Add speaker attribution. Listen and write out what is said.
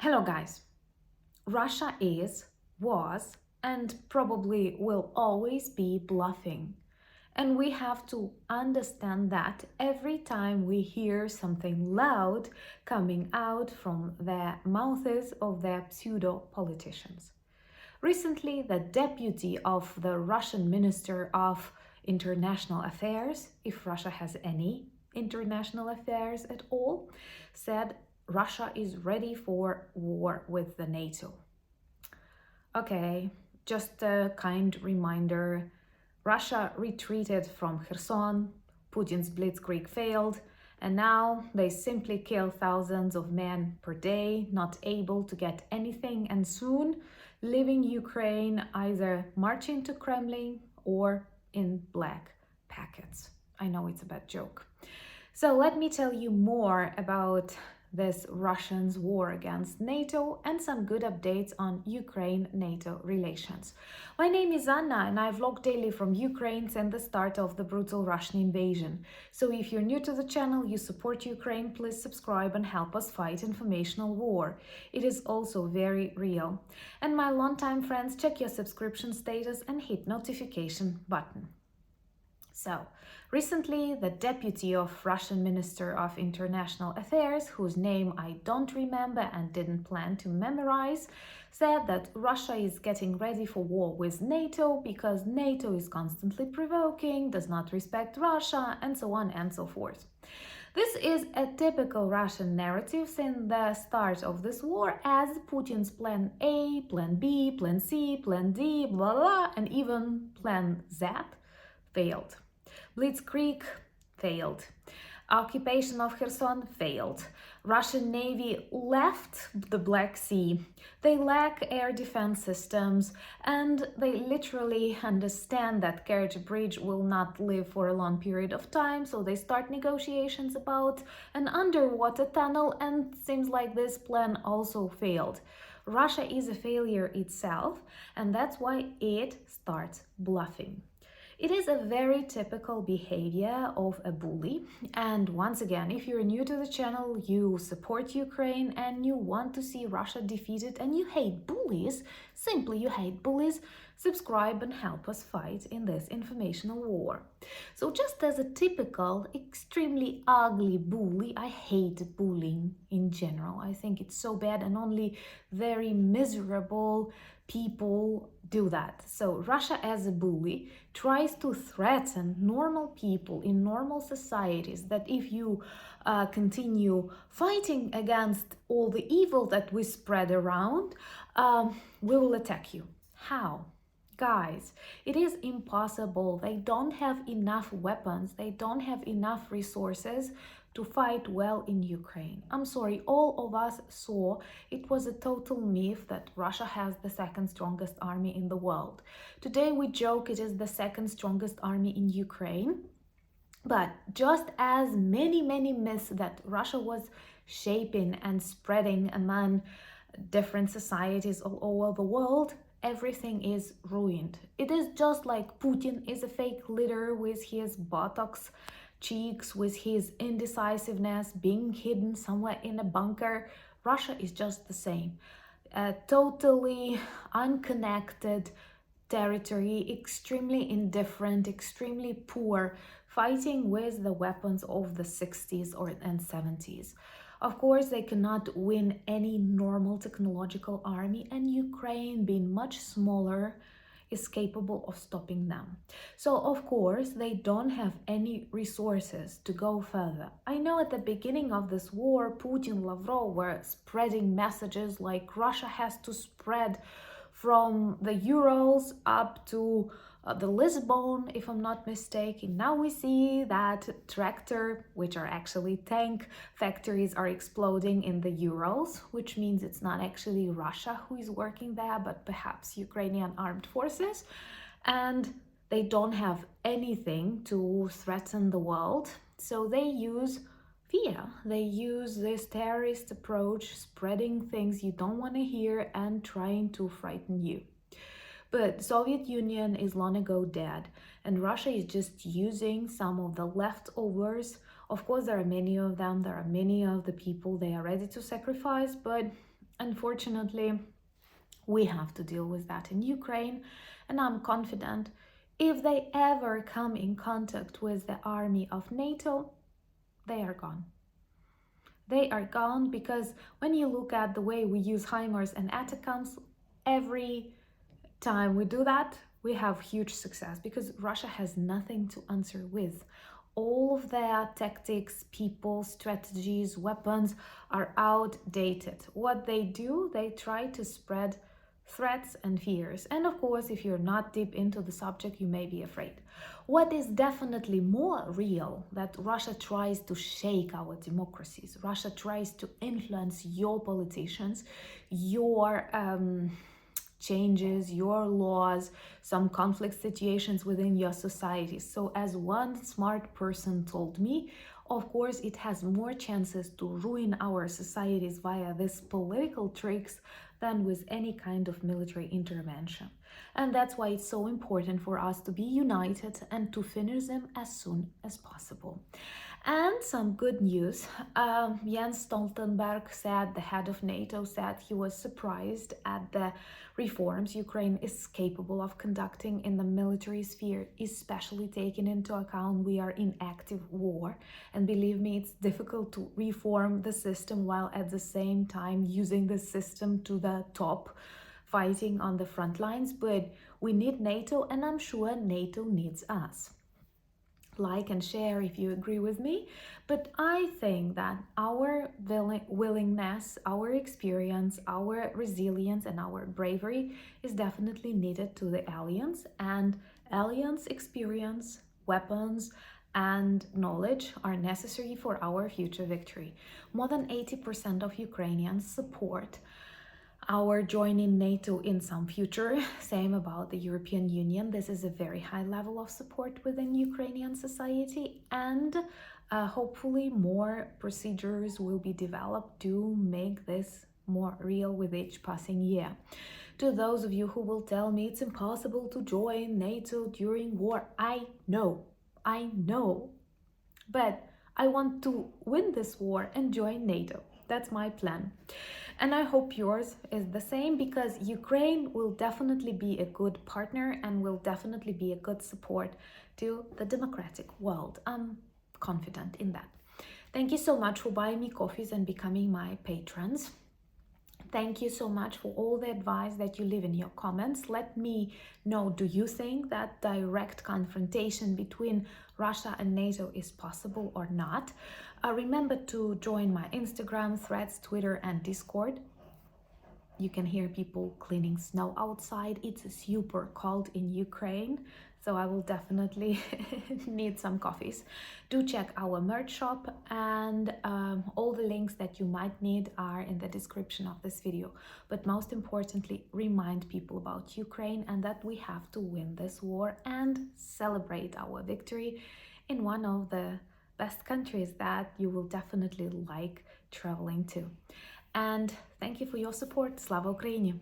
Speaker 1: Hello guys. Russia is, was, and probably will always be bluffing. And we have to understand that every time we hear something loud coming out from the mouths of their pseudo-politicians. Recently, the deputy of the Russian Minister of International Affairs, if Russia has any international affairs at all, said Russia is ready for war with the NATO. Okay, just a kind reminder. Russia retreated from Kherson, Putin's blitzkrieg failed, and now they simply kill thousands of men per day, not able to get anything, and soon leaving Ukraine either marching to Kremlin or in black packets. I know it's a bad joke. So let me tell you more about this Russians' war against NATO and some good updates on Ukraine-NATO relations. My name is Anna and I vlog daily from Ukraine since the start of the brutal Russian invasion. So if you're new to the channel, you support Ukraine, please subscribe and help us fight informational war. It is also very real. And my longtime friends, check your subscription status and hit notification button. So, recently, the deputy of Russian Minister of International Affairs, whose name I don't remember and didn't plan to memorize, said that Russia is getting ready for war with NATO because NATO is constantly provoking, does not respect Russia, and so on and so forth. This is a typical Russian narrative since the start of this war, as Putin's plan A, plan B, plan C, plan D, blah blah, and even plan Z failed. Blitzkrieg failed. Occupation of Kherson failed. Russian Navy left the Black Sea. They lack air defense systems and they literally understand that Kerch Bridge will not live for a long period of time, so they start negotiations about an underwater tunnel, and seems like this plan also failed. Russia is a failure itself, and that's why it starts bluffing. It is a very typical behavior of a bully, and once again, if you're new to the channel, you support Ukraine and you want to see Russia defeated and you hate bullies, simply you hate bullies, subscribe and help us fight in this informational war. So just as a typical, extremely ugly bully, I hate bullying in general. I think it's so bad and only very miserable people do that. So Russia as a bully tries to threaten normal people in normal societies that if you continue fighting against all the evil that we spread around, we will attack you. How? Guys, it is impossible. They don't have enough weapons. They don't have enough resources to fight well in Ukraine. I'm sorry, all of us saw it was a total myth that Russia has the second strongest army in the world. Today we joke it is the second strongest army in Ukraine. But just as many myths that Russia was shaping and spreading among different societies all over the world, everything is ruined. It is just like Putin is a fake leader with his Botox cheeks, with his indecisiveness, being hidden somewhere in a bunker. Russia is just the same. A totally unconnected territory, extremely indifferent, extremely poor, fighting with the weapons of the 60s and 70s. Of course, they cannot win any normal technological army, and Ukraine, being much smaller, is capable of stopping them. So, of course, they don't have any resources to go further. I know at the beginning of this war, Putin, Lavrov were spreading messages like Russia has to spread from the Urals up to the Lisbon, if I'm not mistaken. Now we see that tractor, which are actually tank factories, are exploding in the Urals, which means it's not actually Russia who is working there, but perhaps Ukrainian armed forces. And they don't have anything to threaten the world, so they use fear. They use this terrorist approach, spreading things you don't want to hear and trying to frighten you. But Soviet Union is long ago dead, and Russia is just using some of the leftovers. Of course, there are many of them. There are many of the people they are ready to sacrifice, but Unfortunately, we have to deal with that in Ukraine, and I'm confident if they ever come in contact with the army of NATO, they are gone. They are gone because when you look at the way we use HIMARS and ATACMS, every time we do that, we have huge success because Russia has nothing to answer with. All of their tactics, people, strategies, weapons are outdated. What they do, they try to spread threats and fears. And of course, if you're not deep into the subject, you may be afraid. What is definitely more real, that Russia tries to shake our democracies. Russia tries to influence your politicians, your changes, your laws, some conflict situations within your society. So as one smart person told me, of course, it has more chances to ruin our societies via these political tricks than with any kind of military intervention. And that's why it's so important for us to be united and to finish them as soon as possible. And some good news. Jens Stoltenberg said, the head of NATO, said he was surprised at the reforms Ukraine is capable of conducting in the military sphere, especially taking into account we are in active war. And believe me, it's difficult to reform the system while at the same time using the system to the top, fighting on the front lines. But we need NATO, and I'm sure NATO needs us. Like and share if you agree with me, but I think that our willingness, our experience, our resilience, and our bravery is definitely needed to the alliance, and alliance experience, weapons, and knowledge are necessary for our future victory. More than 80% of Ukrainians support our joining NATO in some future. Same about the European Union. This is a very high level of support within Ukrainian society, and hopefully more procedures will be developed to make this more real with each passing year. To those of you who will tell me it's impossible to join NATO during war, I know, but I want to win this war and join NATO. That's my plan. And I hope yours is the same, because Ukraine will definitely be a good partner and will definitely be a good support to the democratic world. I'm confident in that. Thank you so much for buying me coffees and becoming my patrons. Thank you so much for all the advice that you leave in your comments. Let me know, do you think that direct confrontation between Russia and NATO is possible or not? Remember to join my Instagram, Threads, Twitter, and Discord. You can hear people cleaning snow outside. It's super cold in Ukraine, so I will definitely need some coffees. Do check our merch shop, and all the links that you might need are in the description of this video. But most importantly, remind people about Ukraine and that we have to win this war and celebrate our victory in one of the best countries that you will definitely like traveling to. And thank you for your support. Slava Ukraini!